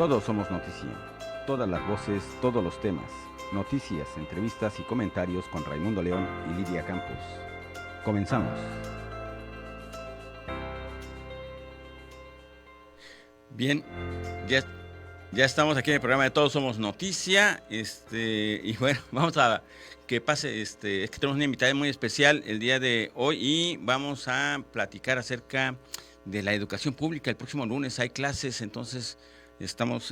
Todos somos noticia. Todas las voces, todos los temas. Noticias, entrevistas y comentarios con Raimundo León y Lidia Campos. Comenzamos. Bien, ya estamos aquí en el programa de Todos Somos Noticia. Y bueno, vamos a que pase, es que tenemos una invitada muy especial el día de hoy y vamos a platicar acerca de la educación pública. El próximo lunes hay clases, entonces estamos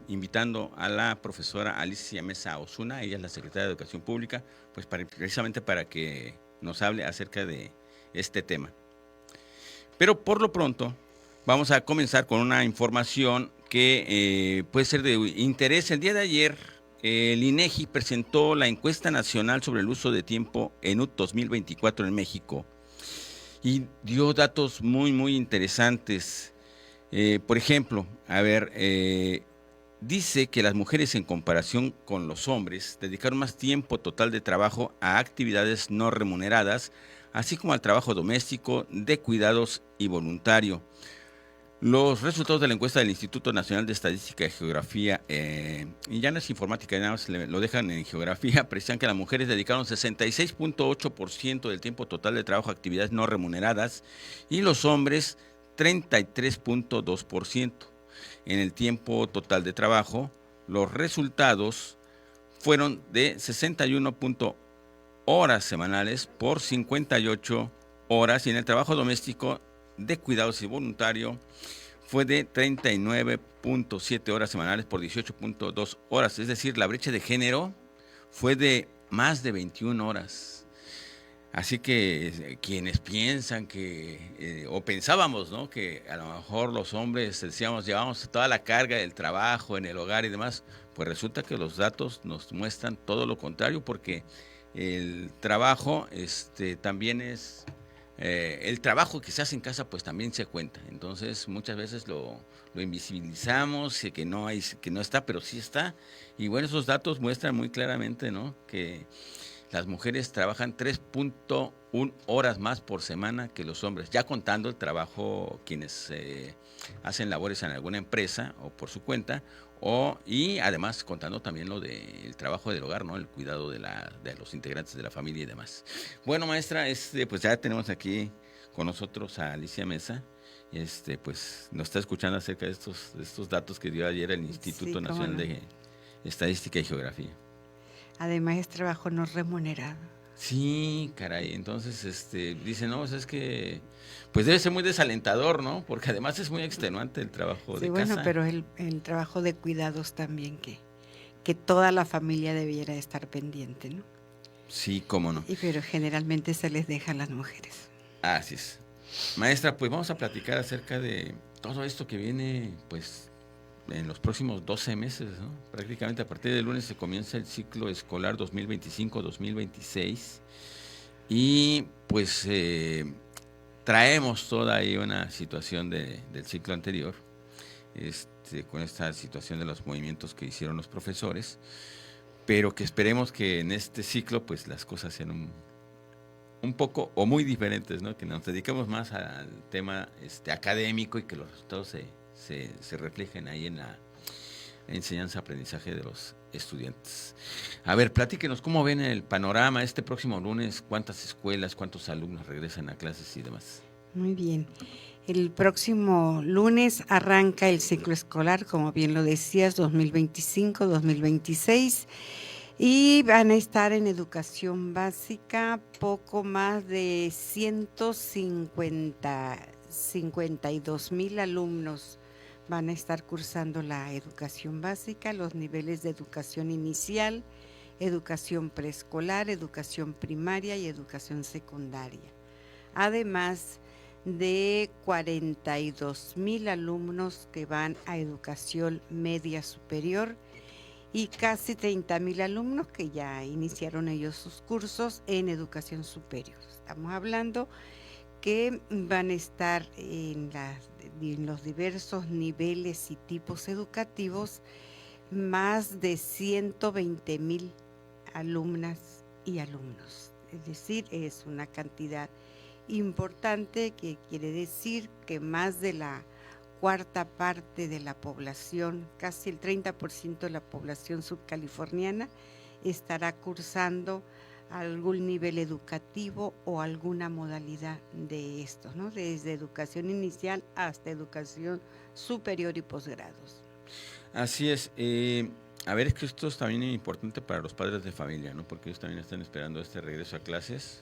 invitando a la profesora Alicia Mesa Osuna, ella es la secretaria de Educación Pública, pues precisamente para que nos hable acerca de este tema. Pero por lo pronto vamos a comenzar con una información que puede ser de interés. El día de ayer, el INEGI presentó la encuesta nacional sobre el uso de tiempo en UT 2024 en México y dio datos muy interesantes. Por ejemplo, dice que las mujeres en comparación con los hombres dedicaron más tiempo total de trabajo a actividades no remuneradas, así como al trabajo doméstico, de cuidados y voluntario. Los resultados de la encuesta del Instituto Nacional de Estadística y Geografía, y ya no es informática, nada más lo dejan en geografía, precisan que las mujeres dedicaron 66.8% del tiempo total de trabajo a actividades no remuneradas y los hombres 33.2%. En el tiempo total de trabajo, los resultados fueron de 61 horas semanales por 58 horas y en el trabajo doméstico de cuidados y voluntario fue de 39.7 horas semanales por 18.2 horas. Es decir, la brecha de género fue de más de 21 horas. Así que quienes piensan que, o pensábamos, ¿no?, que a lo mejor los hombres decíamos, llevamos toda la carga del trabajo en el hogar y demás, pues resulta que los datos nos muestran todo lo contrario, porque el trabajo también es, el trabajo que se hace en casa pues también se cuenta. Entonces muchas veces lo invisibilizamos, que no está, pero sí está. Y bueno, esos datos muestran muy claramente, ¿no?, que las mujeres trabajan 3.1 horas más por semana que los hombres, ya contando el trabajo quienes hacen labores en alguna empresa o por su cuenta, y además contando también lo del trabajo del hogar, ¿no?, el cuidado de los integrantes de la familia y demás. Bueno, maestra, pues ya tenemos aquí con nosotros a Alicia Mesa. Pues nos está escuchando acerca de estos datos que dio ayer el Instituto Nacional de Estadística y Geografía. Además es trabajo no remunerado. Sí, caray, entonces dice, no, es que pues debe ser muy desalentador, ¿no? Porque además es muy extenuante el trabajo de casa. Sí, bueno, pero el trabajo de cuidados también que toda la familia debiera estar pendiente, ¿no? Sí, cómo no. Pero generalmente se les deja a las mujeres. Así es. Maestra, pues vamos a platicar acerca de todo esto que viene, pues, en los próximos 12 meses, ¿no? Prácticamente a partir del lunes se comienza el ciclo escolar 2025-2026 y pues traemos toda ahí una situación del ciclo anterior, con esta situación de los movimientos que hicieron los profesores, pero que esperemos que en este ciclo pues las cosas sean un poco o muy diferentes, ¿no? Que nos dediquemos más al tema académico y que los resultados se reflejen ahí en la enseñanza-aprendizaje de los estudiantes. A ver, platíquenos cómo ven el panorama este próximo lunes, cuántas escuelas, cuántos alumnos regresan a clases y demás. Muy bien. El próximo lunes arranca el ciclo escolar, como bien lo decías, 2025-2026. Y van a estar en educación básica poco más de 152,000 alumnos. Van a estar cursando la educación básica, los niveles de educación inicial, educación preescolar, educación primaria y educación secundaria. Además de 42,000 alumnos que van a educación media superior y casi 30,000 alumnos que ya iniciaron ellos sus cursos en educación superior. Estamos hablando que van a estar en los diversos niveles y tipos educativos más de 120,000 alumnas y alumnos. Es decir, es una cantidad importante que quiere decir que más de la cuarta parte de la población, casi el 30% de la población subcaliforniana, estará cursando algún nivel educativo o alguna modalidad de estos, ¿no? Desde educación inicial hasta educación superior y posgrados. Así es. A ver, es que esto es también importante para los padres de familia, ¿no? Porque ellos también están esperando este regreso a clases.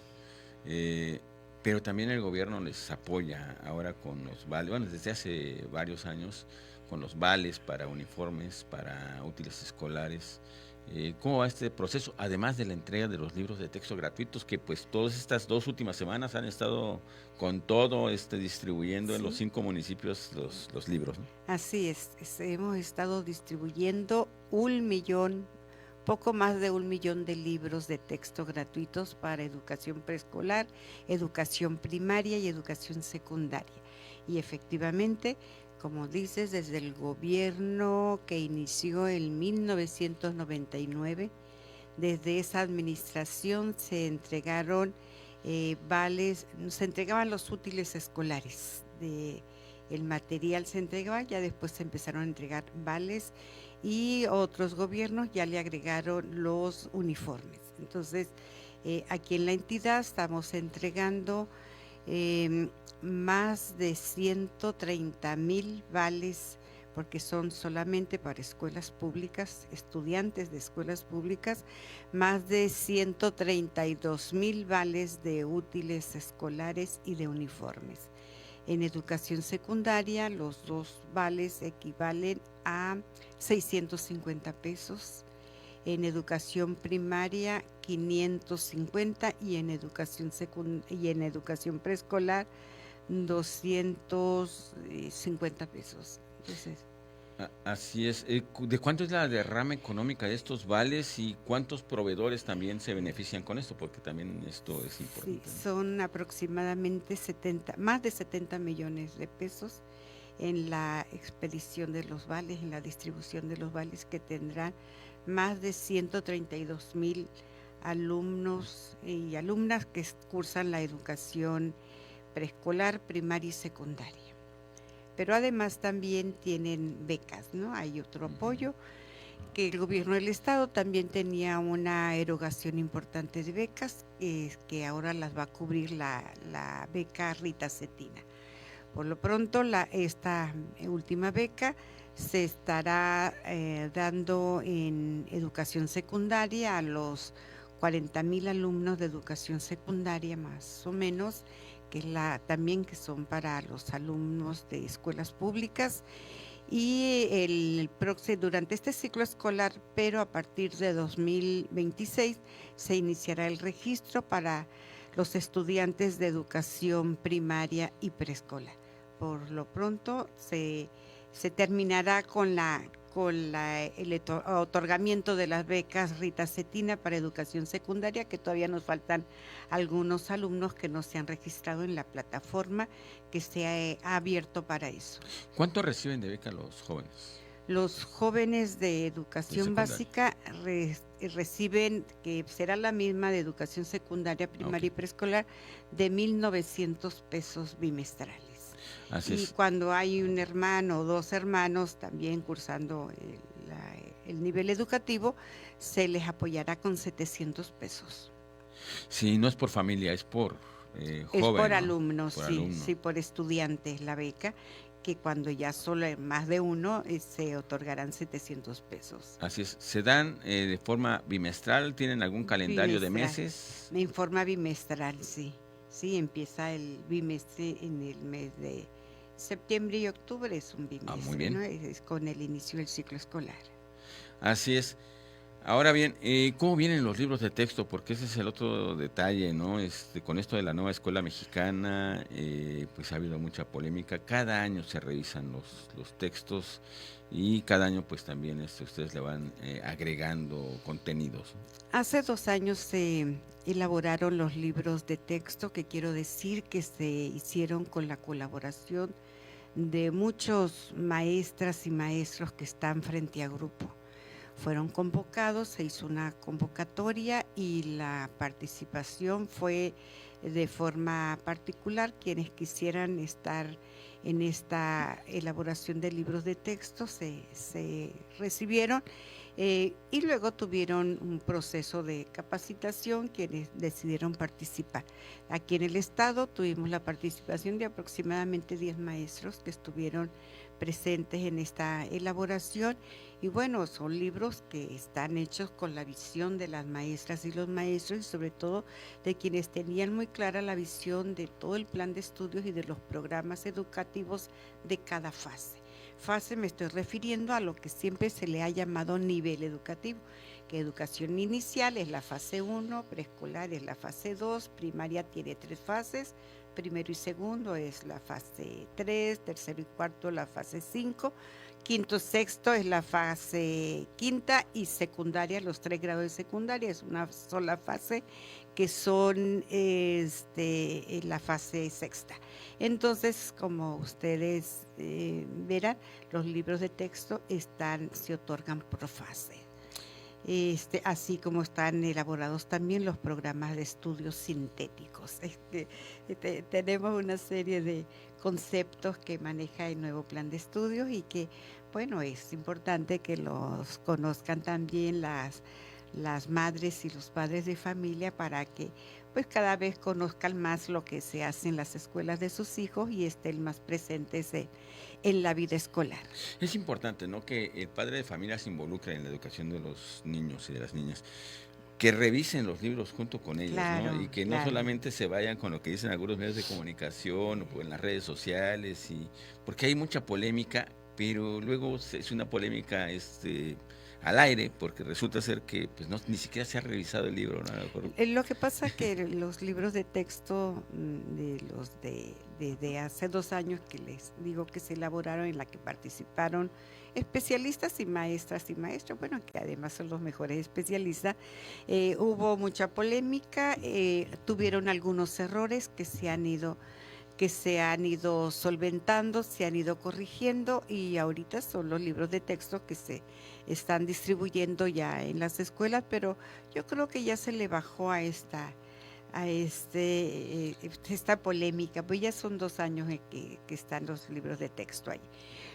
Pero también el gobierno les apoya ahora con los vales, bueno, desde hace varios años, con los vales para uniformes, para útiles escolares. ¿Cómo va este proceso? Además de la entrega de los libros de texto gratuitos, que pues todas estas 2 últimas semanas han estado con todo distribuyendo en los 5 municipios los libros, ¿no? Así es, hemos estado distribuyendo poco más de 1,000,000 de libros de texto gratuitos para educación preescolar, educación primaria y educación secundaria. Y efectivamente, como dices, desde el gobierno que inició en 1999, desde esa administración se entregaron vales, se entregaban los útiles escolares, el material se entregaba, ya después se empezaron a entregar vales y otros gobiernos ya le agregaron los uniformes. Entonces, aquí en la entidad estamos entregando más de 130,000 vales, porque son solamente para escuelas públicas, estudiantes de escuelas públicas, más de 132,000 vales de útiles escolares y de uniformes. En educación secundaria, los 2 vales equivalen a 650 pesos. En educación primaria, 550 y en educación preescolar, 250 pesos. Entonces, así es. ¿De cuánto es la derrama económica de estos vales y cuántos proveedores también se benefician con esto? Porque también esto es importante. Sí, son aproximadamente más de 70 millones de pesos en la expedición de los vales, en la distribución de los vales, que tendrán más de 132,000 alumnos y alumnas que cursan la educación preescolar, primaria y secundaria. Pero además también tienen becas, ¿no? Hay otro apoyo, que el gobierno del estado también tenía una erogación importante de becas, que ahora las va a cubrir la beca Rita Cetina. Por lo pronto, esta última beca se estará dando en educación secundaria a los 40,000 alumnos de educación secundaria, más o menos, que también que son para los alumnos de escuelas públicas, y durante este ciclo escolar, pero a partir de 2026 se iniciará el registro para los estudiantes de educación primaria y preescolar. Por lo pronto se terminará con el otorgamiento de las becas Rita Cetina para educación secundaria, que todavía nos faltan algunos alumnos que no se han registrado en la plataforma que se ha abierto para eso. ¿Cuánto reciben de beca los jóvenes? Los jóvenes de educación básica reciben, que será la misma de educación secundaria, primaria y preescolar, de 1,900 pesos bimestrales. Así y es. Cuando hay un hermano o 2 hermanos también cursando el nivel educativo, se les apoyará con 700 pesos. Sí, no es por familia, es por joven. Es por ¿no? alumnos, por sí, alumno. sí, por estudiantes la beca, que cuando ya solo hay más de uno, se otorgarán 700 pesos. Así es. ¿Se dan de forma bimestral? ¿Tienen algún calendario de meses? En forma bimestral, sí. Sí, empieza el bimestre en el mes de septiembre y octubre, es un bimestre, muy bien. ¿no? Es con el inicio del ciclo escolar. Así es. Ahora bien, ¿cómo vienen los libros de texto? Porque ese es el otro detalle, ¿no? Con esto de la nueva escuela mexicana, pues ha habido mucha polémica. Cada año se revisan los textos y cada año pues también ustedes le van agregando contenidos. Hace 2 años se elaboraron los libros de texto, que quiero decir que se hicieron con la colaboración de muchos maestras y maestros que están frente a grupo. fueron convocados, se hizo una convocatoria y la participación fue de forma particular. Quienes quisieran estar en esta elaboración de libros de texto se recibieron y luego tuvieron un proceso de capacitación quienes decidieron participar. Aquí en el estado tuvimos la participación de aproximadamente 10 maestros que estuvieron presentes en esta elaboración y bueno, son libros que están hechos con la visión de las maestras y los maestros y sobre todo de quienes tenían muy clara la visión de todo el plan de estudios y de los programas educativos de cada fase. Fase me estoy refiriendo a lo que siempre se le ha llamado nivel educativo, que educación inicial es la fase 1, preescolar es la fase 2, primaria tiene 3 fases, primero y segundo es la fase 3, tercero y cuarto la fase 5, quinto, sexto es la fase quinta y secundaria, los 3 grados de secundaria es una sola fase que son la fase sexta. Entonces, como ustedes verán, los libros de texto se otorgan por fase. Así como están elaborados también los programas de estudios sintéticos. Tenemos una serie de conceptos que maneja el nuevo plan de estudios y que, bueno, es importante que los conozcan también las madres y los padres de familia para que pues cada vez conozcan más lo que se hace en las escuelas de sus hijos y estén más presentes en la vida escolar. Es importante, ¿no?, que el padre de familia se involucre en la educación de los niños y de las niñas, que revisen los libros junto con ellos, claro, ¿no? Y que no solamente se vayan con lo que dicen algunos medios de comunicación o en las redes sociales, porque hay mucha polémica, pero luego es una polémica al aire, porque resulta ser que pues ni siquiera se ha revisado el libro, ¿no? Lo que pasa es que los libros de texto desde hace 2 años que les digo que se elaboraron, en la que participaron especialistas y maestras y maestros, bueno, que además son los mejores especialistas, hubo mucha polémica, tuvieron algunos errores que se han ido solventando, se han ido corrigiendo y ahorita son los libros de texto que se están distribuyendo ya en las escuelas, pero yo creo que ya se le bajó a esta polémica, pues ya son 2 años que están los libros de texto ahí.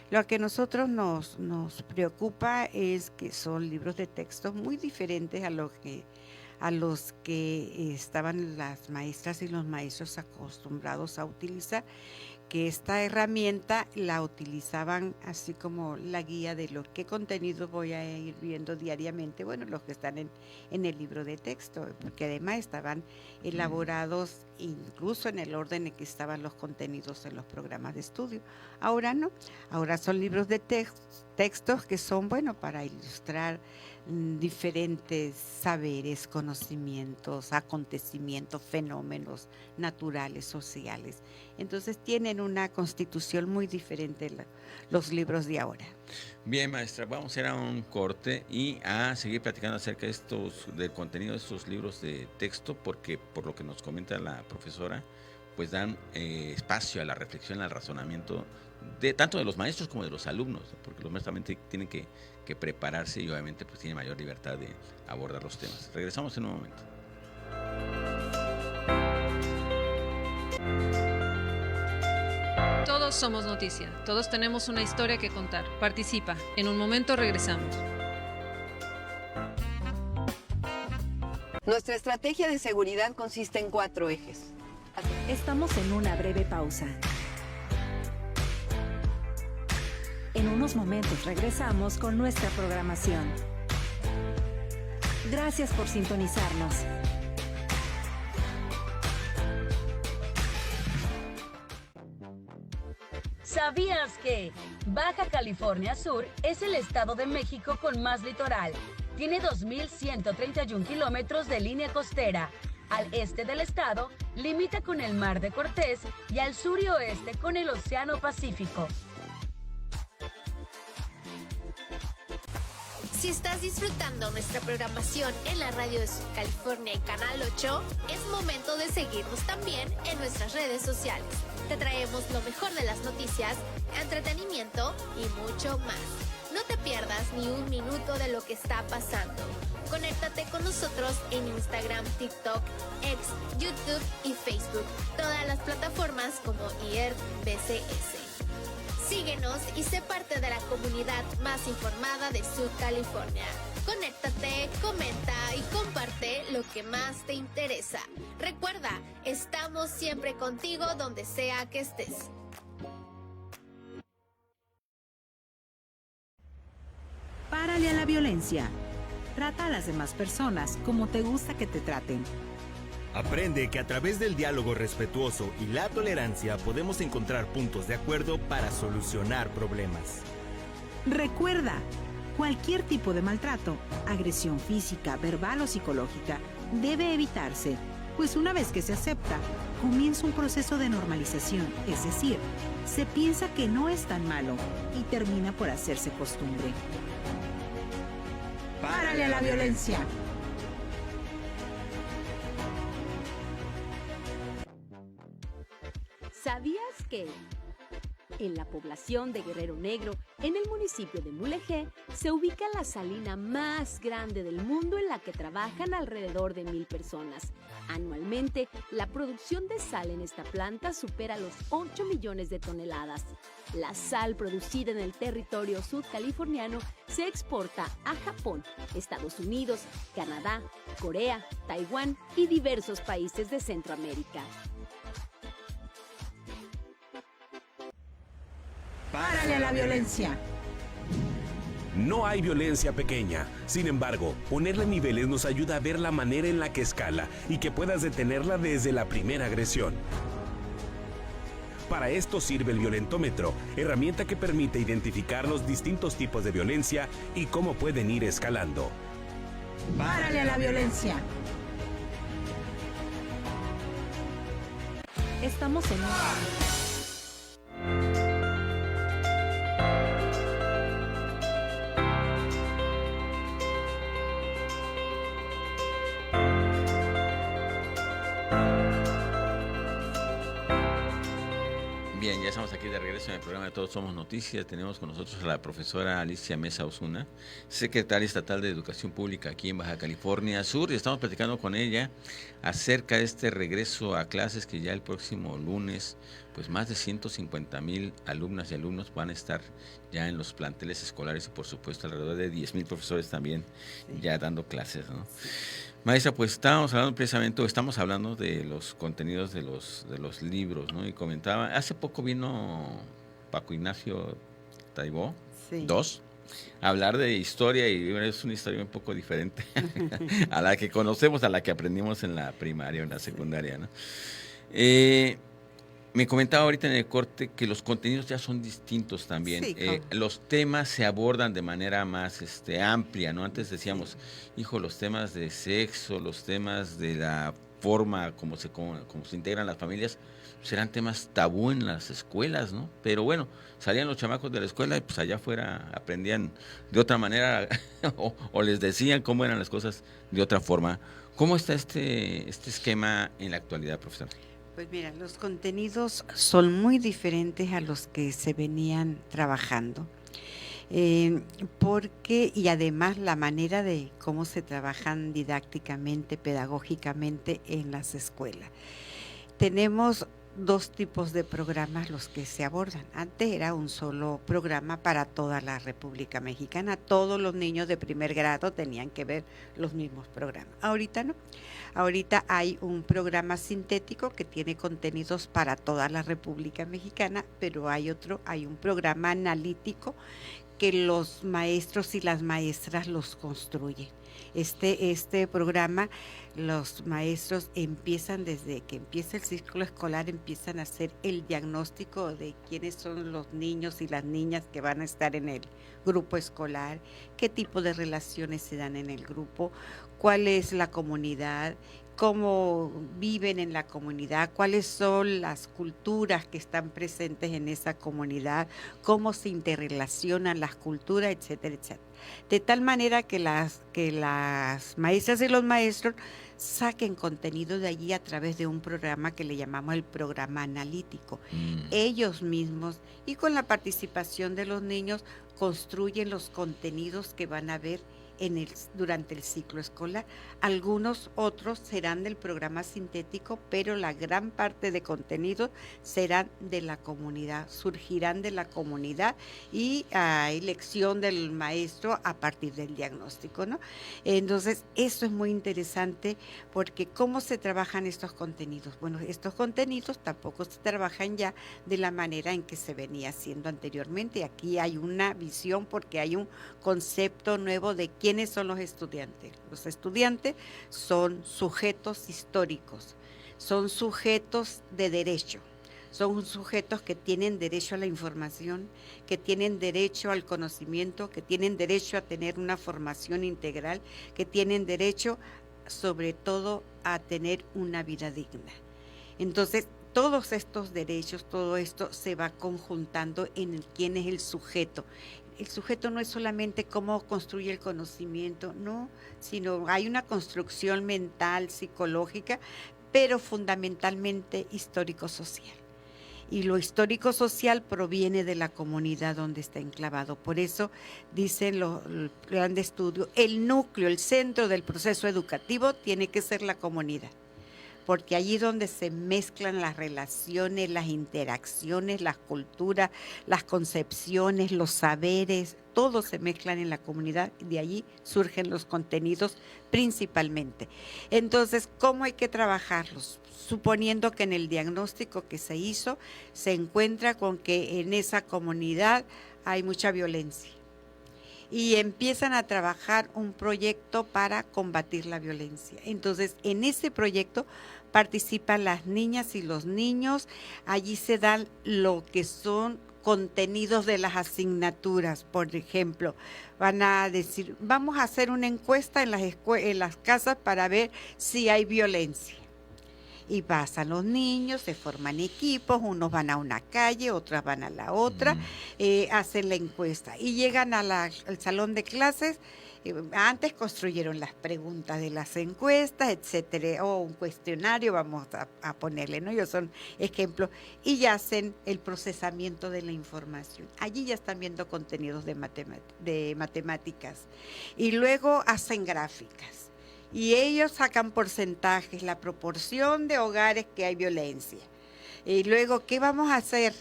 Lo que a nosotros nos preocupa es que son libros de texto muy diferentes a los que estaban las maestras y los maestros acostumbrados a utilizar, que esta herramienta la utilizaban así como la guía de qué contenido voy a ir viendo diariamente, bueno, los que están en el libro de texto, porque además estaban elaborados incluso en el orden en que estaban los contenidos en los programas de estudio. Ahora no, ahora son libros de textos que son, bueno, para ilustrar diferentes saberes, conocimientos, acontecimientos, fenómenos naturales, sociales. Entonces tienen una constitución muy diferente los libros de ahora. Bien, maestra, vamos a ir a un corte y a seguir platicando acerca del contenido de estos libros de texto, porque por lo que nos comenta la profesora, pues dan espacio a la reflexión, al razonamiento, tanto de los maestros como de los alumnos, porque los maestros también tienen que prepararse y obviamente pues tienen mayor libertad de abordar los temas. Regresamos en un momento. Todos somos noticia, todos tenemos una historia que contar. Participa, en un momento regresamos. Nuestra estrategia de seguridad consiste en 4 ejes. Estamos en una breve pausa. En unos momentos regresamos con nuestra programación. Gracias por sintonizarnos. ¿Sabías que Baja California Sur es el estado de México con más litoral? Tiene 2.131 kilómetros de línea costera. Al este del estado, limita con el Mar de Cortés y al sur y oeste con el Océano Pacífico. Si estás disfrutando nuestra programación en la radio de California y Canal 8, es momento de seguirnos también en nuestras redes sociales. Te traemos lo mejor de las noticias, entretenimiento y mucho más. No te pierdas ni un minuto de lo que está pasando. Conéctate con nosotros en Instagram, TikTok, X, YouTube y Facebook. Todas las plataformas como IERBCS. Síguenos y sé parte de la comunidad más informada de Sud California. Conéctate, comenta y comparte lo que más te interesa. Recuerda, estamos siempre contigo donde sea que estés. Párale a la violencia. Trata a las demás personas como te gusta que te traten. Aprende que a través del diálogo respetuoso y la tolerancia podemos encontrar puntos de acuerdo para solucionar problemas. Recuerda, cualquier tipo de maltrato, agresión física, verbal o psicológica, debe evitarse, pues una vez que se acepta, comienza un proceso de normalización, es decir, se piensa que no es tan malo y termina por hacerse costumbre. ¡Párale a la violencia! ¿Sabías que en la población de Guerrero Negro, en el municipio de Mulegé, se ubica la salina más grande del mundo en la que trabajan alrededor de 1,000 personas? Anualmente, la producción de sal en esta planta supera los 8 millones de toneladas. La sal producida en el territorio sudcaliforniano se exporta a Japón, Estados Unidos, Canadá, Corea, Taiwán y diversos países de Centroamérica. ¡Párale a la violencia! No hay violencia pequeña. Sin embargo, ponerle niveles nos ayuda a ver la manera en la que escala y que puedas detenerla desde la primera agresión. Para esto sirve el violentómetro, herramienta que permite identificar los distintos tipos de violencia y cómo pueden ir escalando. ¡Párale a la violencia! Estamos en Bien, ya estamos aquí de regreso en el programa de Todos Somos Noticias. Tenemos con nosotros a la profesora Alicia Mesa Osuna, secretaria estatal de Educación Pública aquí en Baja California Sur, y estamos platicando con ella acerca de este regreso a clases que ya el próximo lunes, pues más de 150,000 alumnas y alumnos van a estar ya en los planteles escolares y por supuesto alrededor de 10,000 profesores también ya dando clases, ¿no? Maestra, pues estamos hablando de los contenidos de los libros, ¿no? Y comentaba, hace poco vino Paco Ignacio Taibó, II, a hablar de historia, y es una historia un poco diferente a la que conocemos, a la que aprendimos en la primaria o en la secundaria, ¿no? Me comentaba ahorita en el corte que los contenidos ya son distintos también. Sí, los temas se abordan de manera más amplia, ¿no? Antes decíamos, los temas de sexo, los temas de la forma como se integran las familias, serán temas tabú en las escuelas, ¿no? Pero bueno, salían los chamacos de la escuela y pues allá afuera aprendían de otra manera o les decían cómo eran las cosas de otra forma. ¿Cómo está este esquema en la actualidad, profesor? Pues mira, los contenidos son muy diferentes a los que se venían trabajando, y además la manera de cómo se trabajan didácticamente, pedagógicamente en las escuelas. Tenemos dos tipos de programas los que se abordan. Antes era un solo programa para toda la República Mexicana. Todos los niños de primer grado tenían que ver los mismos programas. Ahorita no. Ahorita hay un programa sintético que tiene contenidos para toda la República Mexicana, pero hay un programa analítico que los maestros y las maestras los construyen. Este programa, los maestros empiezan desde que empieza el ciclo escolar, empiezan a hacer el diagnóstico de quiénes son los niños y las niñas que van a estar en el grupo escolar, qué tipo de relaciones se dan en el grupo, cuál es la comunidad, cómo viven en la comunidad, cuáles son las culturas que están presentes en esa comunidad, cómo se interrelacionan las culturas, etcétera, etcétera. De tal manera que las maestras y los maestros saquen contenido de allí a través de un programa que le llamamos el programa analítico. Ellos mismos y con la participación de los niños construyen los contenidos que van a ver durante el ciclo escolar. Algunos otros serán del programa sintético, pero la gran parte de contenidos serán de la comunidad, surgirán de la comunidad y a elección del maestro a partir del diagnóstico, ¿no? Entonces, eso es muy interesante porque ¿cómo se trabajan estos contenidos? Bueno, estos contenidos tampoco se trabajan ya de la manera en que se venía haciendo anteriormente. Aquí hay una visión porque hay un concepto nuevo de quiénes son los estudiantes. Los estudiantes son sujetos históricos, son sujetos de derecho, son sujetos que tienen derecho a la información, que tienen derecho al conocimiento, que tienen derecho a tener una formación integral, que tienen derecho sobre todo a tener una vida digna. Entonces, todos estos derechos, todo esto se va conjuntando en quién es el sujeto. El sujeto no es solamente cómo construye el conocimiento, no, sino hay una construcción mental, psicológica, pero fundamentalmente histórico-social. Y lo histórico-social proviene de la comunidad donde está enclavado. Por eso dicen el plan de estudio, el núcleo, el centro del proceso educativo tiene que ser la comunidad. Porque allí donde se mezclan las relaciones, las interacciones, las culturas, las concepciones, los saberes, todo se mezclan en la comunidad y de allí surgen los contenidos principalmente. Entonces, ¿cómo hay que trabajarlos? Suponiendo que en el diagnóstico que se hizo se encuentra con que en esa comunidad hay mucha violencia. Y empiezan a trabajar un proyecto para combatir la violencia. Entonces, en ese proyecto participan las niñas y los niños. Allí se dan lo que son contenidos de las asignaturas. Por ejemplo, van a decir, vamos a hacer una encuesta en las casas para ver si hay violencia. Y pasan los niños, se forman equipos, unos van a una calle, otros van a la otra, hacen la encuesta y llegan al salón de clases. Antes construyeron las preguntas de las encuestas, etcétera, o un cuestionario, vamos a ponerle, ¿no? Ellos son ejemplos, y ya hacen el procesamiento de la información. Allí ya están viendo contenidos de matemáticas. Y luego hacen gráficas. Y ellos sacan porcentajes, la proporción de hogares que hay violencia. Y luego, ¿qué vamos a hacer?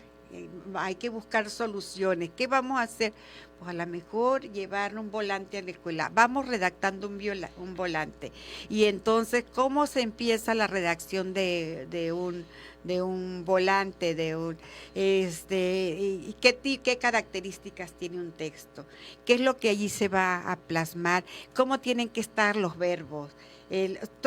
Hay que buscar soluciones. ¿Qué vamos a hacer? Pues a lo mejor llevar un volante a la escuela. Vamos redactando un volante. Y entonces, ¿cómo se empieza la redacción de un volante? ¿Y qué características tiene un texto? ¿Qué es lo que allí se va a plasmar? ¿Cómo tienen que estar los verbos?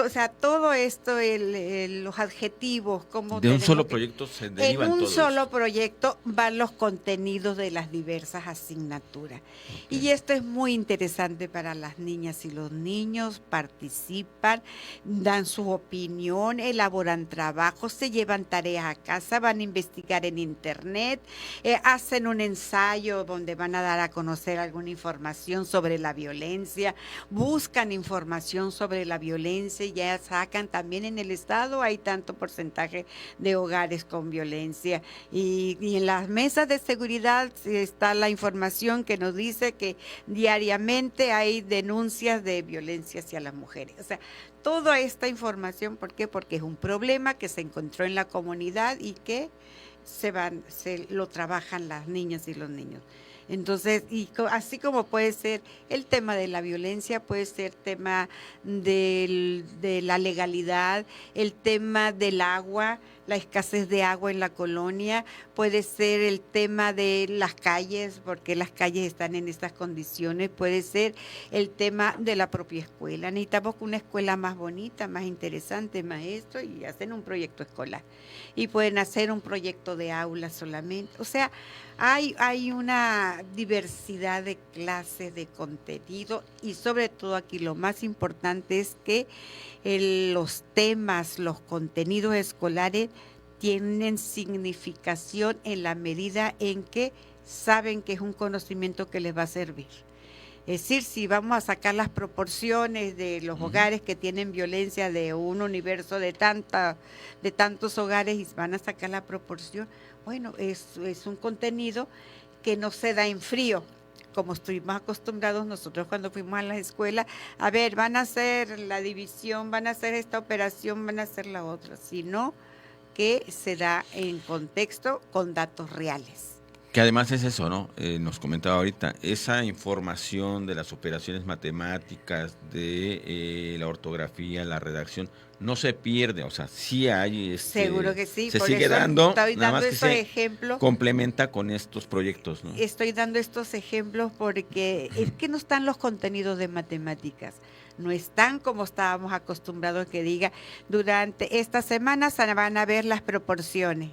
O sea, todo esto, los adjetivos, cómo de un solo proyecto se derivan todos. En un solo proyecto van los contenidos de las diversas asignaturas. Okay. Y esto es muy interesante para las niñas y los niños. Participan, dan su opinión, elaboran trabajos, se llevan tareas a casa, van a investigar en internet, hacen un ensayo donde van a dar a conocer alguna información sobre la violencia, buscan información sobre la violencia, ya sacan también en el estado hay tanto porcentaje de hogares con violencia y en las mesas de seguridad está la información que nos dice que diariamente hay denuncias de violencia hacia las mujeres. O sea, toda esta información, ¿por qué? Porque es un problema que se encontró en la comunidad y que se lo trabajan las niñas y los niños. Entonces, y así como puede ser el tema de la violencia, puede ser tema de la legalidad, el tema del agua, la escasez de agua en la colonia, puede ser el tema de las calles, porque las calles están en estas condiciones, puede ser el tema de la propia escuela. Necesitamos una escuela más bonita, más interesante, maestro, y hacen un proyecto escolar. Y pueden hacer un proyecto de aula solamente. O sea, hay una diversidad de clases, de contenido, y sobre todo aquí lo más importante es que los temas, los contenidos escolares tienen significación en la medida en que saben que es un conocimiento que les va a servir. Es decir, si vamos a sacar las proporciones de los hogares que tienen violencia de un universo de tantos hogares y van a sacar la proporción, bueno, es un contenido que no se da en frío, como estuvimos acostumbrados nosotros cuando fuimos a la escuela. A ver, van a hacer la división, van a hacer esta operación, van a hacer la otra, sino que se da en contexto con datos reales. Que además es eso, ¿no? Nos comentaba ahorita, esa información de las operaciones matemáticas, de la ortografía, la redacción, no se pierde, o sea, sí hay... Seguro que sí. Se por sigue eso dando, estoy nada dando más que estos se ejemplos. complementa con estos proyectos, ¿no? Estoy dando estos ejemplos porque es que no están los contenidos de matemáticas. No están como estábamos acostumbrados que diga, durante esta semana se van a ver las proporciones,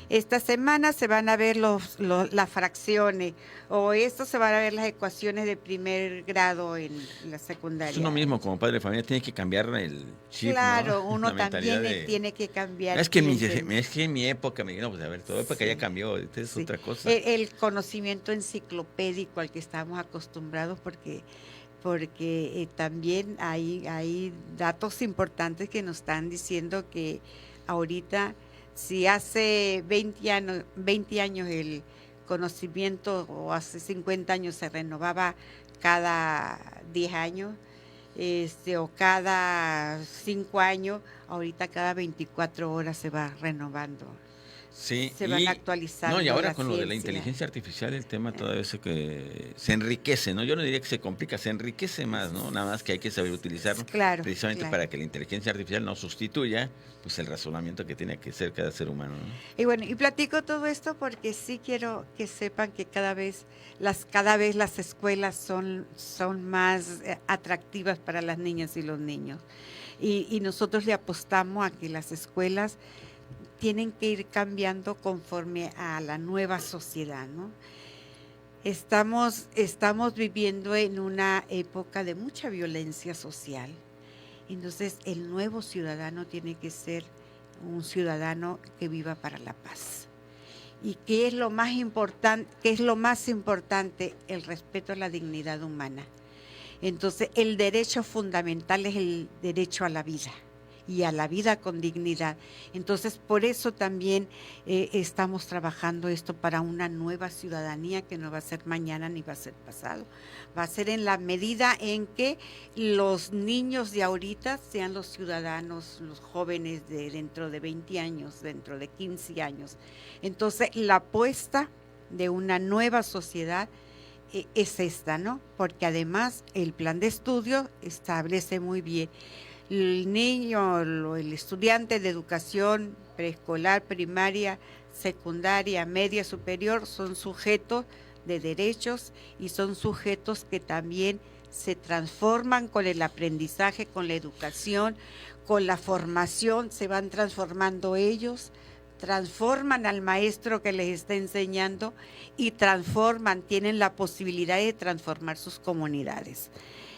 esta semana se van a ver las fracciones, o esto se van a ver las ecuaciones de primer grado en la secundaria. Es uno mismo, como padre de familia, tiene que cambiar el chip, claro, ¿no? uno también tiene que cambiar. Es que en mi época, no, pues a ver, toda época ya cambió, esta es otra cosa. El conocimiento enciclopédico al que estamos acostumbrados, porque también hay datos importantes que nos están diciendo que ahorita, si hace 20 años el conocimiento, o hace 50 años se renovaba cada 10 años, o cada 5 años, ahorita cada 24 horas se va renovando. Sí, se van actualizando. No, y ahora con lo de la inteligencia artificial, el tema todavía se enriquece, ¿no? Yo no diría que se complica, se enriquece más, ¿no? Nada más que hay que saber utilizarlo, precisamente para que la inteligencia artificial no sustituya pues el razonamiento que tiene que ser cada ser humano, ¿no? Y bueno, y platico todo esto porque sí quiero que sepan que cada vez las escuelas son más atractivas para las niñas y los niños. Y nosotros le apostamos a que las escuelas tienen que ir cambiando conforme a la nueva sociedad, ¿no? Estamos viviendo en una época de mucha violencia social. Entonces, el nuevo ciudadano tiene que ser un ciudadano que viva para la paz. ¿Y qué es lo más importante? El respeto a la dignidad humana. Entonces, el derecho fundamental es el derecho a la vida, y a la vida con dignidad. Entonces, por eso también estamos trabajando esto para una nueva ciudadanía que no va a ser mañana ni va a ser pasado. Va a ser en la medida en que los niños de ahorita sean los ciudadanos, los jóvenes de dentro de 20 años, dentro de 15 años. Entonces, la apuesta de una nueva sociedad es esta, ¿no? Porque además el plan de estudio establece muy bien el niño, el estudiante de educación preescolar, primaria, secundaria, media, superior, son sujetos de derechos y son sujetos que también se transforman con el aprendizaje, con la educación, con la formación, se van transformando ellos, transforman al maestro que les está enseñando y tienen la posibilidad de transformar sus comunidades.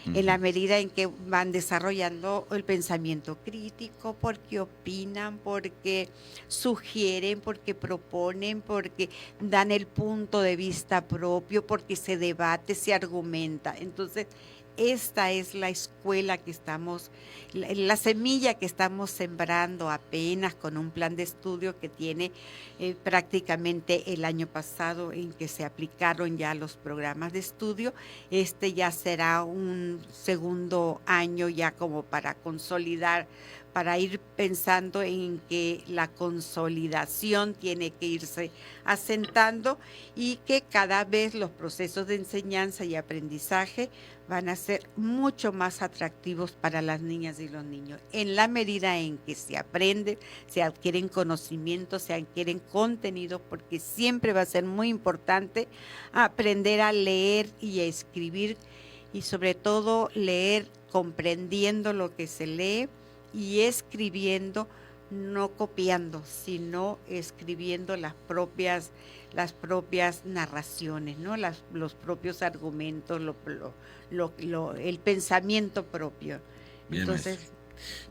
En la medida en que van desarrollando el pensamiento crítico, porque opinan, porque sugieren, porque proponen, porque dan el punto de vista propio, porque se debate, se argumenta. Entonces, esta es la escuela que la semilla que estamos sembrando apenas con un plan de estudio que tiene prácticamente el año pasado en que se aplicaron ya los programas de estudio. Ya será un segundo año ya como para consolidar, para ir pensando en que la consolidación tiene que irse asentando y que cada vez los procesos de enseñanza y aprendizaje van a ser mucho más atractivos para las niñas y los niños, en la medida en que se aprende, se adquieren conocimientos, se adquieren contenidos, porque siempre va a ser muy importante aprender a leer y a escribir, y sobre todo leer comprendiendo lo que se lee y escribiendo, no copiando, sino escribiendo las propias narraciones, ¿no? Los propios argumentos, el pensamiento propio. Bien, entonces,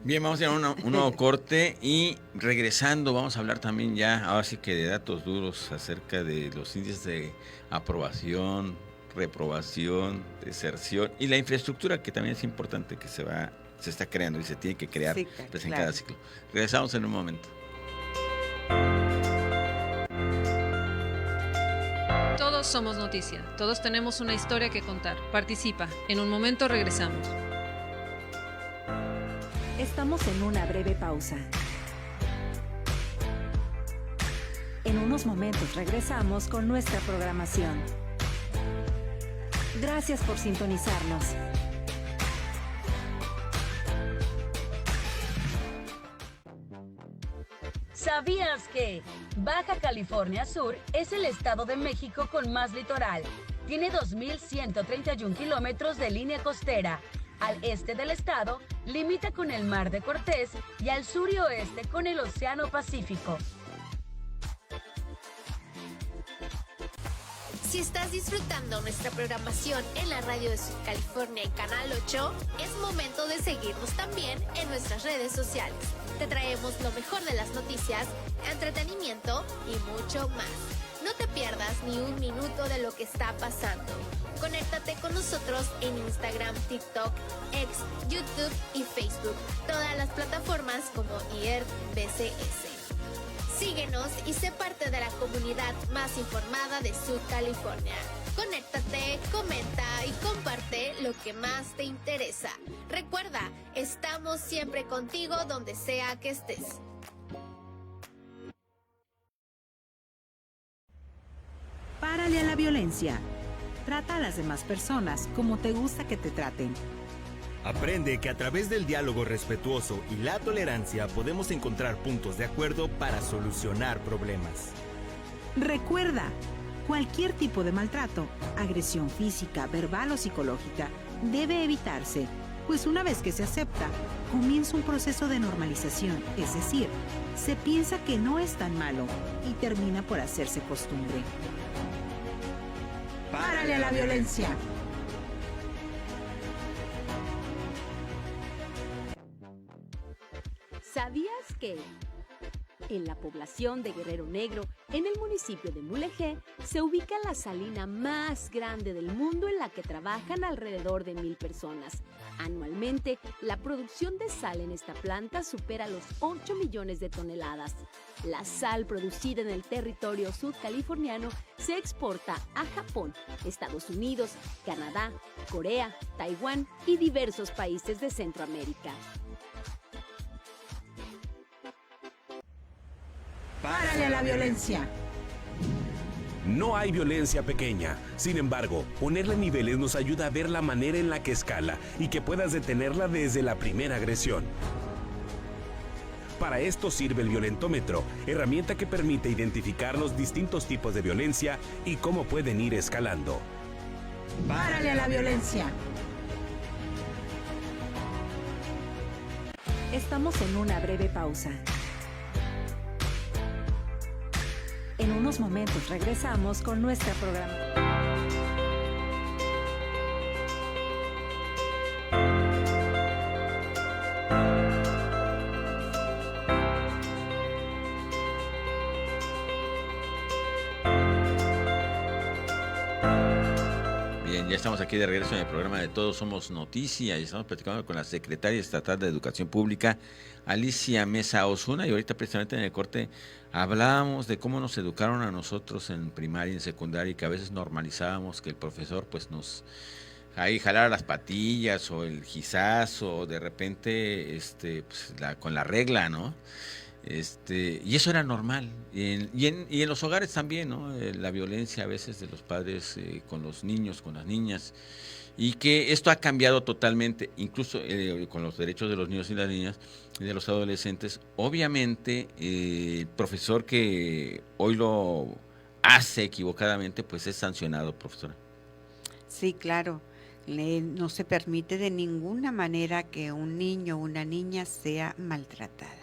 bien, vamos a ir a un nuevo corte y regresando vamos a hablar también ya, ahora sí que de datos duros acerca de los índices de aprobación reprobación, deserción y la infraestructura que también es importante que se está creando y se tiene que crear Sí, pues, en claro. cada ciclo. Regresamos en un momento. Todos somos noticia, todos tenemos una historia que contar. Participa, en un momento regresamos. Estamos en una breve pausa. En unos momentos regresamos con nuestra programación. Gracias por sintonizarnos. ¿Sabías que Baja California Sur es el estado de México con más litoral? Tiene 2.131 kilómetros de línea costera. Al este del estado, limita con el Mar de Cortés y al sur y oeste con el Océano Pacífico. Si estás disfrutando nuestra programación en la radio de Sud California en Canal 8, es momento de seguirnos también en nuestras redes sociales. Te traemos lo mejor de las noticias, entretenimiento y mucho más. No te pierdas ni un minuto de lo que está pasando. Conéctate con nosotros en Instagram, TikTok, X, YouTube y Facebook. Todas las plataformas como IERT BCS. Síguenos y sé parte de la comunidad más informada de Sud California. Conéctate, comenta y comparte lo que más te interesa. Recuerda, estamos siempre contigo donde sea que estés. Párale a la violencia. Trata a las demás personas como te gusta que te traten. Aprende que a través del diálogo respetuoso y la tolerancia podemos encontrar puntos de acuerdo para solucionar problemas. Recuerda, cualquier tipo de maltrato, agresión física, verbal o psicológica, debe evitarse, pues una vez que se acepta, comienza un proceso de normalización, es decir, se piensa que no es tan malo y termina por hacerse costumbre. ¡Párale a la violencia! ¿Sabías que en la población de Guerrero Negro, en el municipio de Mulegé, se ubica la salina más grande del mundo en la que trabajan alrededor de 1,000 personas? Anualmente, la producción de sal en esta planta supera los 8 millones de toneladas. La sal producida en el territorio sudcaliforniano se exporta a Japón, Estados Unidos, Canadá, Corea, Taiwán y diversos países de Centroamérica. ¡Párale a la violencia! No hay violencia pequeña. Sin embargo, ponerle niveles nos ayuda a ver la manera en la que escala y que puedas detenerla desde la primera agresión. Para esto sirve el violentómetro, herramienta que permite identificar los distintos tipos de violencia y cómo pueden ir escalando. ¡Párale a la violencia! Estamos en una breve pausa. En unos momentos regresamos con nuestra programación. Bien, ya estamos aquí de regreso en el programa de Todos Somos Noticia y estamos platicando con la secretaria estatal de Educación Pública, Alicia Mesa Osuna, y ahorita precisamente en el corte hablábamos de cómo nos educaron a nosotros en primaria y en secundaria y que a veces normalizábamos que el profesor pues nos ahí jalara las patillas o el gizazo o de repente pues, con la regla, ¿no? Y eso era normal. Y en los hogares también, ¿no? La violencia a veces de los padres con los niños, con las niñas. Y que esto ha cambiado totalmente, incluso con los derechos de los niños y las niñas y de los adolescentes. Obviamente, el profesor que hoy lo hace equivocadamente, pues es sancionado, profesora. Sí, claro. No se permite de ninguna manera que un niño o una niña sea maltratada,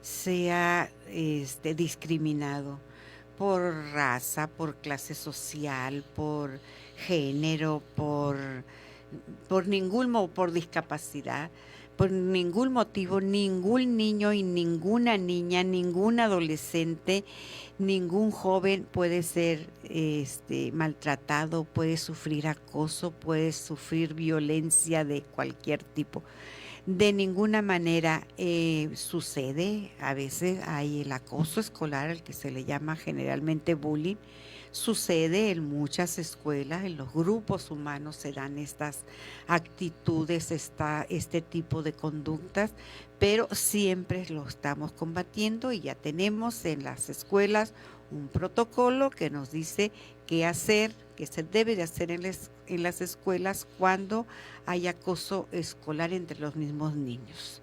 sea discriminado por raza, por clase social, por género, por discapacidad, por ningún motivo, ningún niño y ninguna niña, ningún adolescente, ningún joven puede ser maltratado, puede sufrir acoso, puede sufrir violencia de cualquier tipo. De ninguna manera sucede, a veces hay el acoso escolar, el que se le llama generalmente bullying. Sucede en muchas escuelas, en los grupos humanos se dan estas actitudes, este tipo de conductas, pero siempre lo estamos combatiendo y ya tenemos en las escuelas un protocolo que nos dice qué hacer, qué se debe de hacer en las escuelas cuando hay acoso escolar entre los mismos niños.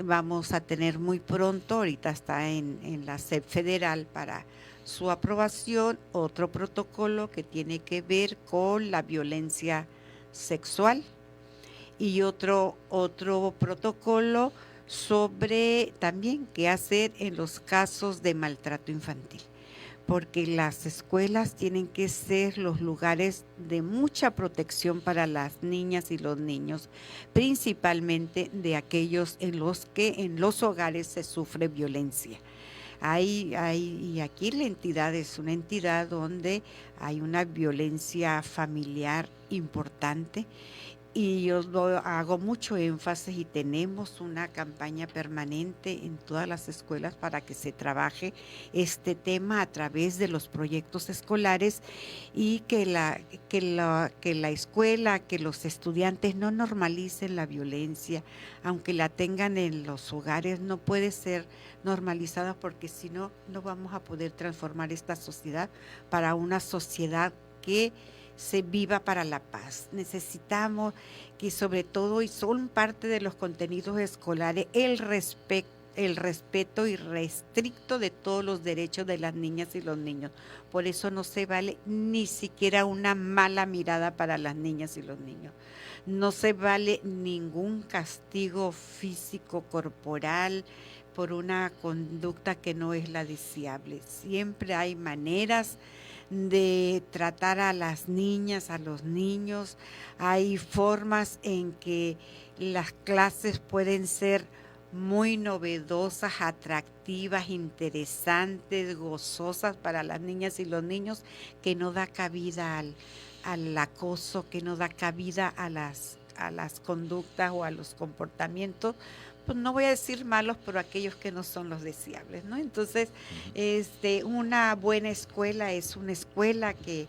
Vamos a tener muy pronto, ahorita está en la SEP federal para su aprobación, otro protocolo que tiene que ver con la violencia sexual y otro protocolo sobre también qué hacer en los casos de maltrato infantil, porque las escuelas tienen que ser los lugares de mucha protección para las niñas y los niños, principalmente de aquellos en los que en los hogares se sufre violencia. Y aquí la entidad es una entidad donde hay una violencia familiar importante y yo hago mucho énfasis y tenemos una campaña permanente en todas las escuelas para que se trabaje este tema a través de los proyectos escolares y que la escuela, que los estudiantes no normalicen la violencia, aunque la tengan en los hogares, no puede ser normalizada porque si no, no vamos a poder transformar esta sociedad para una sociedad que se viva para la paz. Necesitamos que sobre todo, y son parte de los contenidos escolares, el respeto irrestricto de todos los derechos de las niñas y los niños. Por eso no se vale ni siquiera una mala mirada para las niñas y los niños. No se vale ningún castigo físico, corporal, por una conducta que no es la deseable. Siempre hay maneras de tratar a las niñas, a los niños. Hay formas en que las clases pueden ser muy novedosas, atractivas, interesantes, gozosas para las niñas y los niños, que no da cabida al acoso, que no da cabida a las conductas o a los comportamientos, pues no voy a decir malos, pero aquellos que no son los deseables, ¿no? Entonces, una buena escuela es una escuela que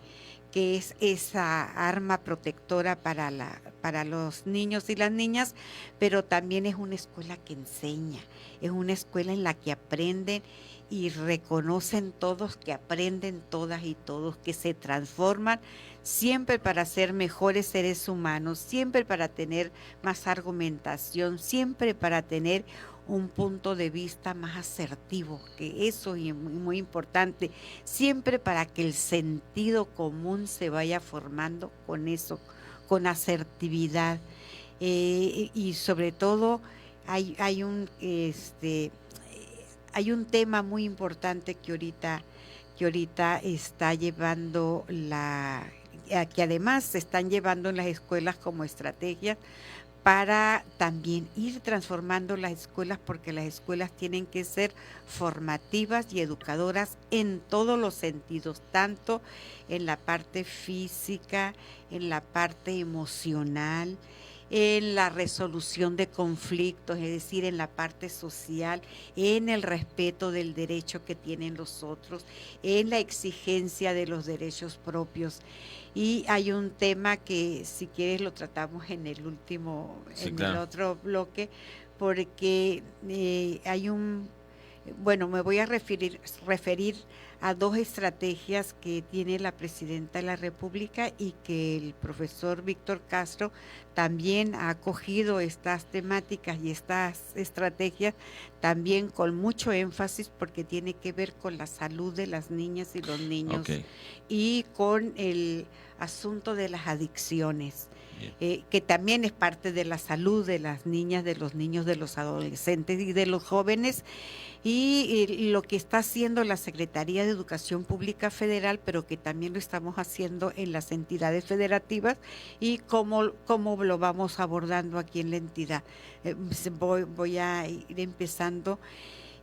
es esa arma protectora para los niños y las niñas, pero también es una escuela que enseña, es una escuela en la que aprenden y reconocen todos, que aprenden todas y todos, que se transforman siempre para ser mejores seres humanos, siempre para tener más argumentación, siempre para tener un punto de vista más asertivo, que eso es muy importante, siempre para que el sentido común se vaya formando con eso, con asertividad, y sobre todo hay un tema muy importante que ahorita está llevando que además se están llevando en las escuelas como estrategias para también ir transformando las escuelas, porque las escuelas tienen que ser formativas y educadoras en todos los sentidos, tanto en la parte física, en la parte emocional, en la resolución de conflictos, es decir, en la parte social, en el respeto del derecho que tienen los otros, en la exigencia de los derechos propios. Y hay un tema que, si quieres, lo tratamos en el el otro bloque, porque me voy a referir a dos estrategias que tiene la Presidenta de la República y que el profesor Víctor Castro también ha acogido estas temáticas y estas estrategias también con mucho énfasis, porque tiene que ver con la salud de las niñas y los niños, y con el asunto de las adicciones, que también es parte de la salud de las niñas, de los niños, de los adolescentes y de los jóvenes, y lo que está haciendo la Secretaría de Educación Pública Federal, pero que también lo estamos haciendo en las entidades federativas, y cómo lo vamos abordando aquí en la entidad. Voy a ir empezando.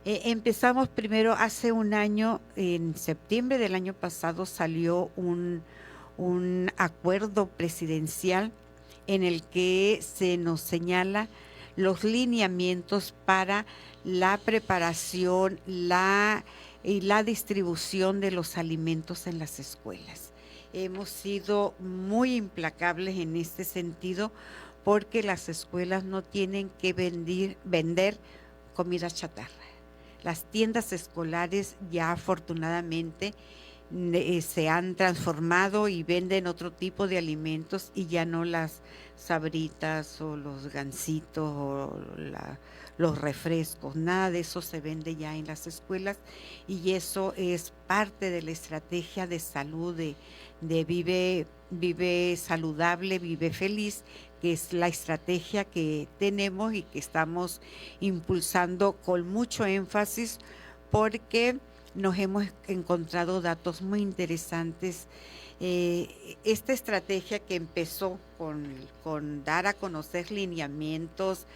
Empezamos primero hace un año, en septiembre del año pasado salió un acuerdo presidencial en el que se nos señala los lineamientos para la preparación y la distribución de los alimentos en las escuelas. Hemos sido muy implacables en este sentido porque las escuelas no tienen que vender comida chatarra. Las tiendas escolares ya afortunadamente se han transformado y venden otro tipo de alimentos y ya no las sabritas o los gansitos o los refrescos, nada de eso se vende ya en las escuelas, y eso es parte de la estrategia de salud de Vive Saludable, Vive Feliz, que es la estrategia que tenemos y que estamos impulsando con mucho énfasis, porque nos hemos encontrado datos muy interesantes. Esta estrategia que empezó con dar a conocer lineamientos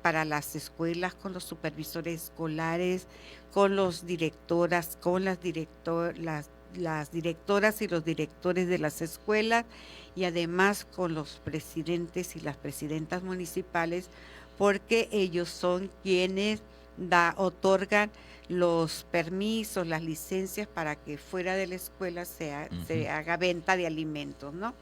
para las escuelas, con los supervisores escolares, con los directoras, con las directoras y los directores de las escuelas, y además con los presidentes y las presidentas municipales, porque ellos son quienes otorgan los permisos, las licencias para que fuera de la escuela se haga venta de alimentos, ¿no?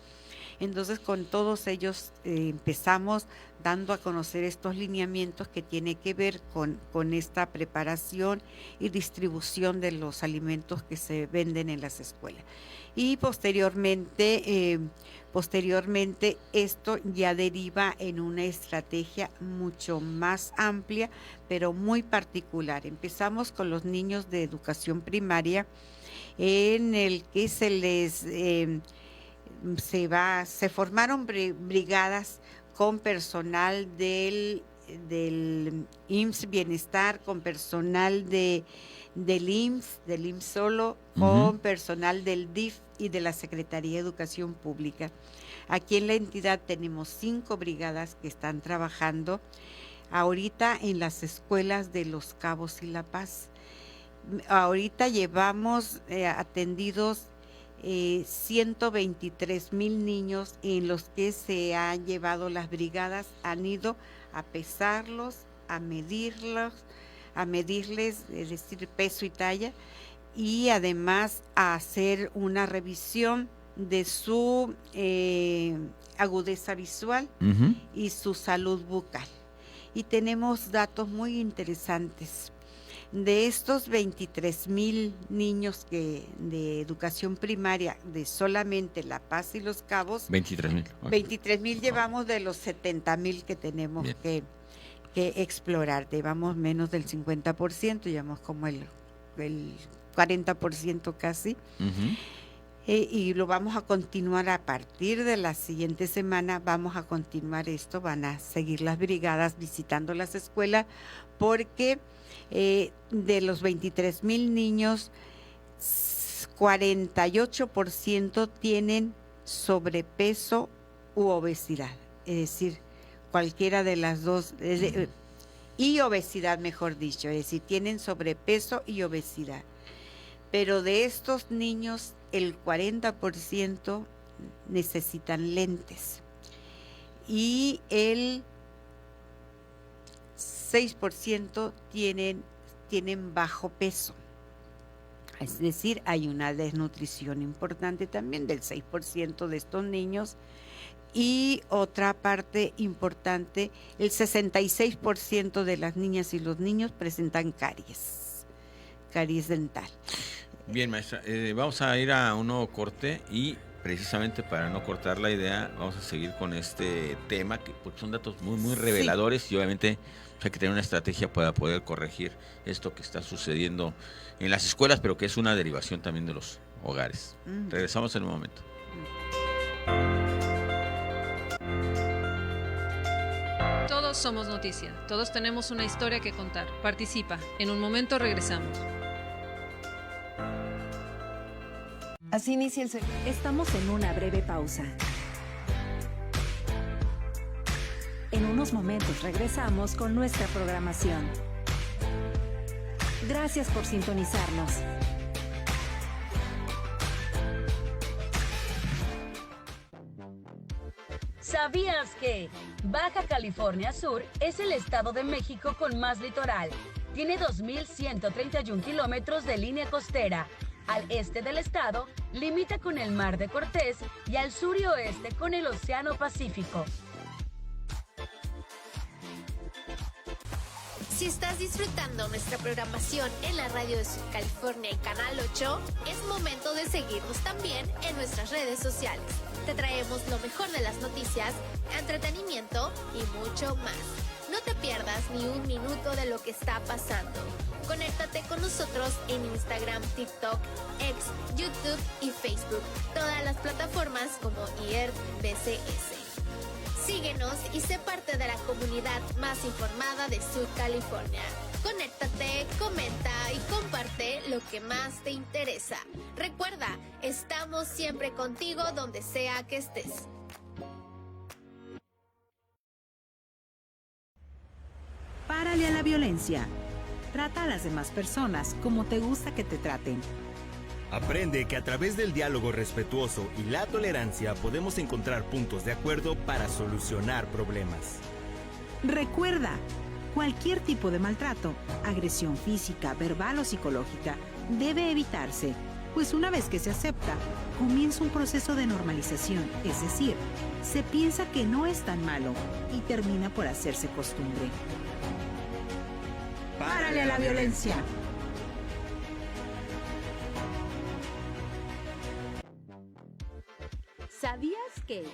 Entonces, con todos ellos empezamos dando a conocer estos lineamientos que tiene que ver con esta preparación y distribución de los alimentos que se venden en las escuelas. Y posteriormente esto ya deriva en una estrategia mucho más amplia, pero muy particular. Empezamos con los niños de educación primaria, en el que se formaron brigadas con personal del IMSS Bienestar, con personal del IMSS solo, con personal del DIF y de la Secretaría de Educación Pública. Aquí en la entidad tenemos 5 brigadas que están trabajando ahorita en las escuelas de Los Cabos y La Paz. Ahorita llevamos atendidos 123,000 niños, en los que se han llevado las brigadas, han ido a pesarlos, a medirles, es decir, peso y talla, y además a hacer una revisión de su agudeza visual y su salud bucal. Y tenemos datos muy interesantes. De estos 23,000 niños de educación primaria de solamente La Paz y Los Cabos, 23,000. Okay. 23,000 llevamos de los 70,000 que tenemos que explorar. Llevamos menos del 50%, llevamos como el 40% casi. Y lo vamos a continuar a partir de la siguiente semana. Vamos a continuar esto, van a seguir las brigadas visitando las escuelas, porque de los 23,000 niños, 48% tienen sobrepeso u obesidad, es decir, cualquiera de las dos, y obesidad, mejor dicho, es decir, tienen sobrepeso y obesidad. Pero de estos niños, el 40% necesitan lentes y el 6% tienen bajo peso. Es decir, hay una desnutrición importante también del 6% de estos niños. Y otra parte importante, el 66% de las niñas y los niños presentan caries dental. Bien, maestra, vamos a ir a un nuevo corte, y precisamente para no cortar la idea, vamos a seguir con este tema, porque son datos muy, muy reveladores, y obviamente hay que tener una estrategia para poder corregir esto que está sucediendo en las escuelas, pero que es una derivación también de los hogares. Regresamos en un momento. Todos somos noticia, todos tenemos una historia que contar. Participa, en un momento regresamos. Así inicia el Estamos en una breve pausa. En unos momentos regresamos con nuestra programación. Gracias por sintonizarnos. ¿Sabías que Baja California Sur es el estado de México con más litoral? Tiene 2.131 kilómetros de línea costera. Al este del estado limita con el Mar de Cortés y al sur y oeste con el Océano Pacífico. Si estás disfrutando nuestra programación en la radio de Sur California y Canal 8, es momento de seguirnos también en nuestras redes sociales. Te traemos lo mejor de las noticias, entretenimiento y mucho más. No te pierdas ni un minuto de lo que está pasando. Conéctate con nosotros en Instagram, TikTok, X, YouTube y Facebook. Todas las plataformas como IERT-BCS. Síguenos y sé parte de la comunidad más informada de Sur California. Conéctate, comenta y comparte lo que más te interesa. Recuerda, estamos siempre contigo donde sea que estés. Párale a la violencia. Trata a las demás personas como te gusta que te traten. Aprende que a través del diálogo respetuoso y la tolerancia podemos encontrar puntos de acuerdo para solucionar problemas. Recuerda, cualquier tipo de maltrato, agresión física, verbal o psicológica, debe evitarse, pues una vez que se acepta, comienza un proceso de normalización, es decir, se piensa que no es tan malo y termina por hacerse costumbre. ¡Párale a la violencia! ¿Sabías que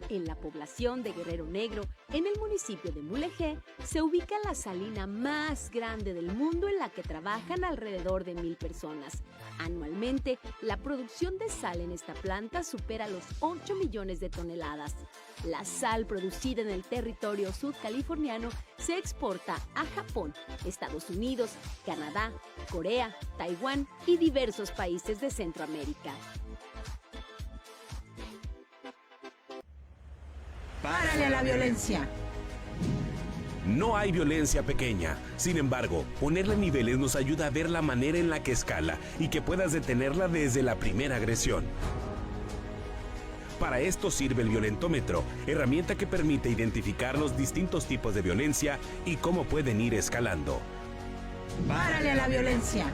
en la población de Guerrero Negro, en el municipio de Mulegé, se ubica la salina más grande del mundo en la que trabajan alrededor de 1,000 personas? Anualmente, la producción de sal en esta planta supera los 8 millones de toneladas. La sal producida en el territorio sudcaliforniano se exporta a Japón, Estados Unidos, Canadá, Corea, Taiwán y diversos países de Centroamérica. ¡Párale a la violencia! No hay violencia pequeña. Sin embargo, ponerle niveles nos ayuda a ver la manera en la que escala y que puedas detenerla desde la primera agresión. Para esto sirve el violentómetro, herramienta que permite identificar los distintos tipos de violencia y cómo pueden ir escalando. ¡Párale a la violencia!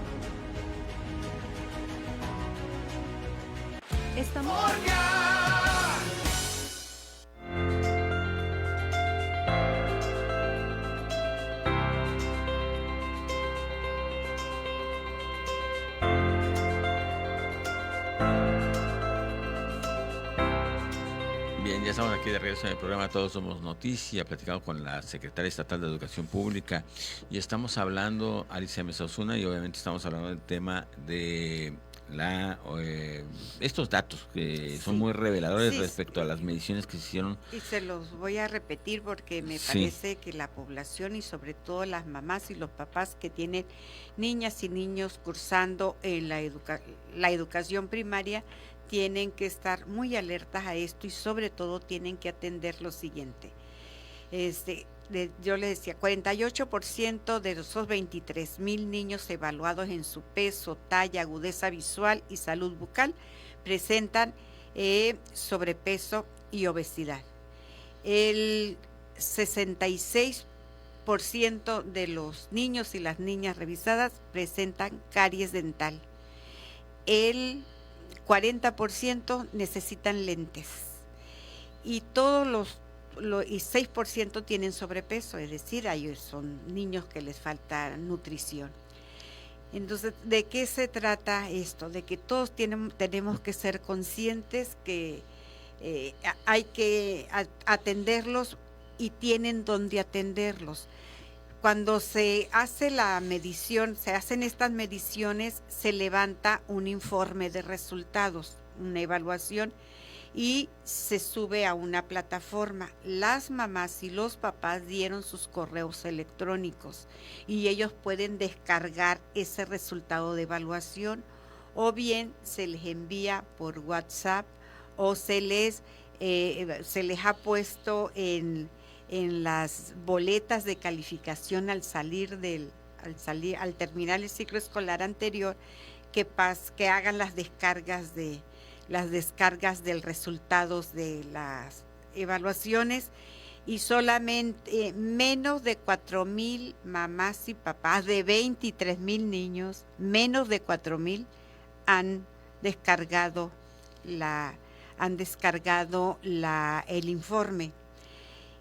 Estamos... Bien, ya estamos aquí de regreso en el programa Todos Somos Noticia, platicando con la Secretaria Estatal de Educación Pública y estamos hablando, Alicia Mesa Osuna, y obviamente estamos hablando del tema de estos datos que son muy reveladores respecto a las mediciones que se hicieron. Y se los voy a repetir porque me parece que la población y sobre todo las mamás y los papás que tienen niñas y niños cursando en la educación primaria tienen que estar muy alertas a esto y sobre todo tienen que atender lo siguiente. Yo les decía, 48% de esos 23,000 niños evaluados en su peso, talla, agudeza visual y salud bucal presentan sobrepeso y obesidad. El 66% de los niños y las niñas revisadas presentan caries dental. El 40% necesitan lentes y y 6% tienen sobrepeso, es decir, son niños que les falta nutrición. Entonces, ¿de qué se trata esto? De que todos tenemos que ser conscientes que hay que atenderlos y tienen donde atenderlos. Cuando se hace se hacen estas mediciones, se levanta un informe de resultados una evaluación y se sube a una plataforma. Las mamás y los papás dieron sus correos electrónicos y ellos pueden descargar ese resultado de evaluación, o bien se les envía por WhatsApp o se les ha puesto en las boletas de calificación al terminar el ciclo escolar anterior, que hagan las descargas del resultados de las evaluaciones, y solamente menos de 4,000 mamás y papás de 23,000 niños, menos de 4,000 han descargado el informe,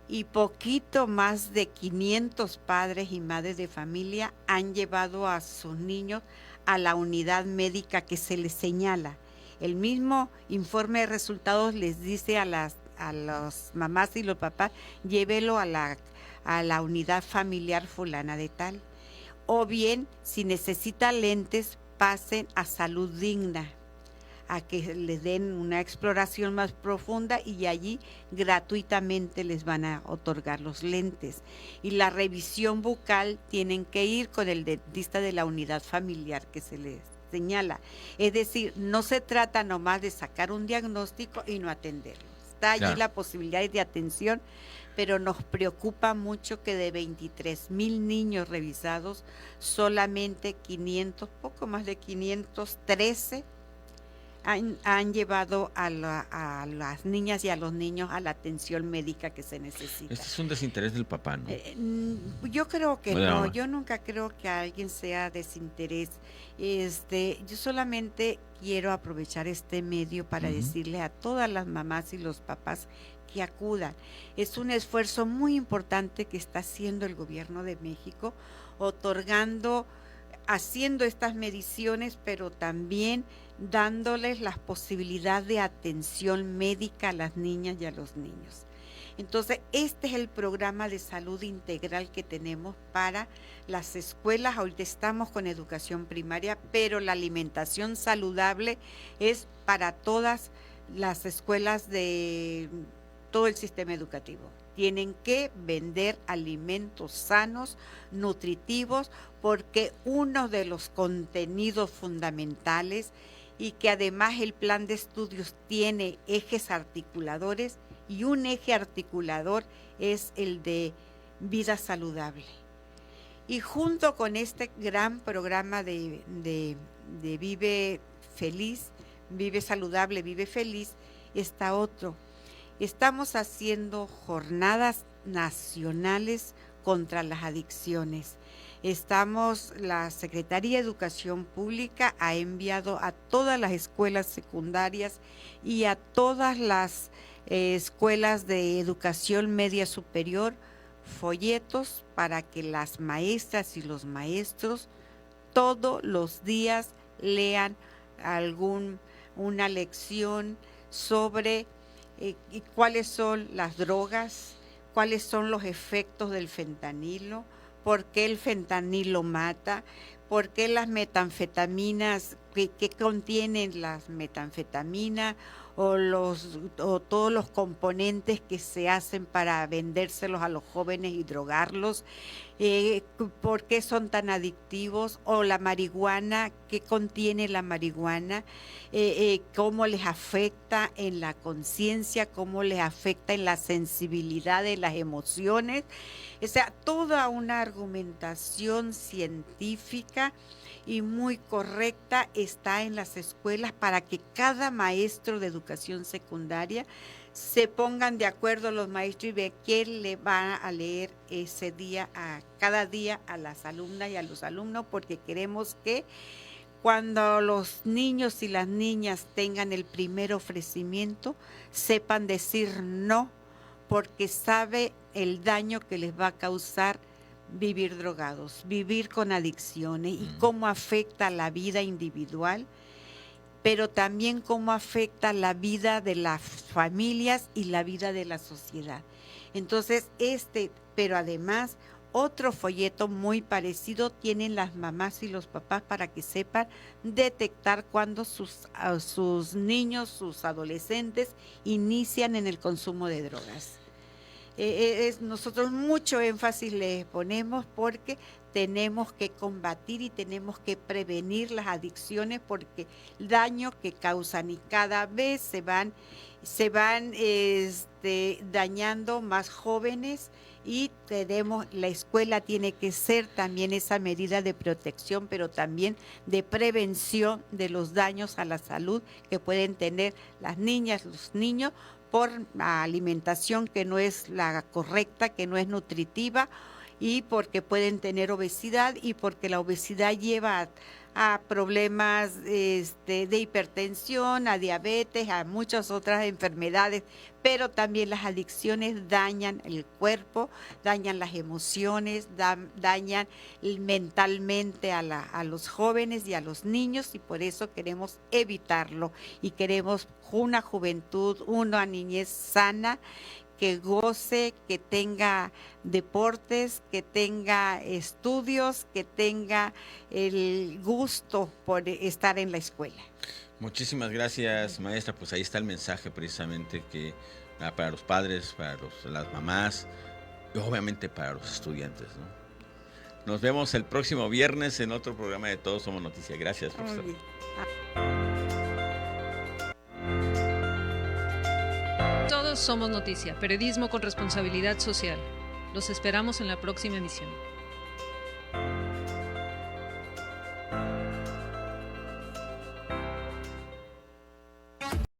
y poquito más de 500 padres y madres de familia han llevado a sus niños a la unidad médica que se les señala. El mismo informe de resultados les dice a las mamás y los papás: llévelo a la unidad familiar fulana de tal. O bien, si necesita lentes, pasen a Salud Digna, a que les den una exploración más profunda, y allí gratuitamente les van a otorgar los lentes. Y la revisión bucal tienen que ir con el dentista de la unidad familiar que se les señala. Es decir, no se trata nomás de sacar un diagnóstico y no atenderlo. Está allí la posibilidad de atención, pero nos preocupa mucho que de 23,000 niños revisados, solamente 500, poco más de 513, han llevado a las niñas y a los niños a la atención médica que se necesita. Este es un desinterés del papá, ¿no? Yo creo que no, yo nunca creo que alguien sea desinterés. Yo solamente quiero aprovechar este medio para decirle a todas las mamás y los papás que acudan. Es un esfuerzo muy importante que está haciendo el gobierno de México, haciendo estas mediciones, pero también dándoles la posibilidad de atención médica a las niñas y a los niños. Entonces, este es el programa de salud integral que tenemos para las escuelas. Ahorita estamos con educación primaria, pero la alimentación saludable es para todas las escuelas de todo el sistema educativo. Tienen que vender alimentos sanos, nutritivos, porque uno de los contenidos fundamentales, y que además el plan de estudios tiene ejes articuladores, y un eje articulador es el de vida saludable. Y junto con este gran programa de Vive Feliz, Vive Saludable, Vive Feliz, está otro. Estamos haciendo jornadas nacionales contra las adicciones. La Secretaría de Educación Pública ha enviado a todas las escuelas secundarias y a todas las escuelas de educación media superior folletos para que las maestras y los maestros todos los días lean una lección sobre cuáles son las drogas, cuáles son los efectos del fentanilo, por qué el fentanilo mata, por qué las metanfetaminas, qué contienen las metanfetaminas, o todos los componentes que se hacen para vendérselos a los jóvenes y drogarlos, por qué son tan adictivos, o la marihuana, qué contiene la marihuana, cómo les afecta en la conciencia, cómo les afecta en la sensibilidad de las emociones. O sea, toda una argumentación científica y muy correcta está en las escuelas para que cada maestro de educación secundaria se pongan de acuerdo los maestros y vean qué le va a leer ese día, cada día, a las alumnas y a los alumnos, porque queremos que cuando los niños y las niñas tengan el primer ofrecimiento, sepan decir no, porque sabe el daño que les va a causar vivir drogados, vivir con adicciones, y cómo afecta la vida individual, pero también cómo afecta la vida de las familias y la vida de la sociedad. Entonces, pero además Otro folleto muy parecido tienen las mamás y los papás para que sepan detectar cuando sus niños, sus adolescentes inician en el consumo de drogas. Nosotros mucho énfasis les ponemos porque tenemos que combatir y tenemos que prevenir las adicciones porque el daño que causan y cada vez se van dañando más jóvenes y la escuela tiene que ser también esa medida de protección, pero también de prevención de los daños a la salud que pueden tener las niñas, los niños, por alimentación que no es la correcta, que no es nutritiva, y porque pueden tener obesidad y porque la obesidad lleva a problemas de hipertensión, a diabetes, a muchas otras enfermedades, pero también las adicciones dañan el cuerpo, dañan las emociones, dañan mentalmente a los jóvenes y a los niños, y por eso queremos evitarlo y queremos una juventud, una niñez sana, que goce, que tenga deportes, que tenga estudios, que tenga el gusto por estar en la escuela. Muchísimas gracias, maestra. Pues ahí está el mensaje precisamente que para los padres, para las mamás y obviamente para los estudiantes, ¿no? Nos vemos el próximo viernes en otro programa de Todos Somos Noticia. Gracias, profesor. Todos somos noticia, periodismo con responsabilidad social. Los esperamos en la próxima emisión.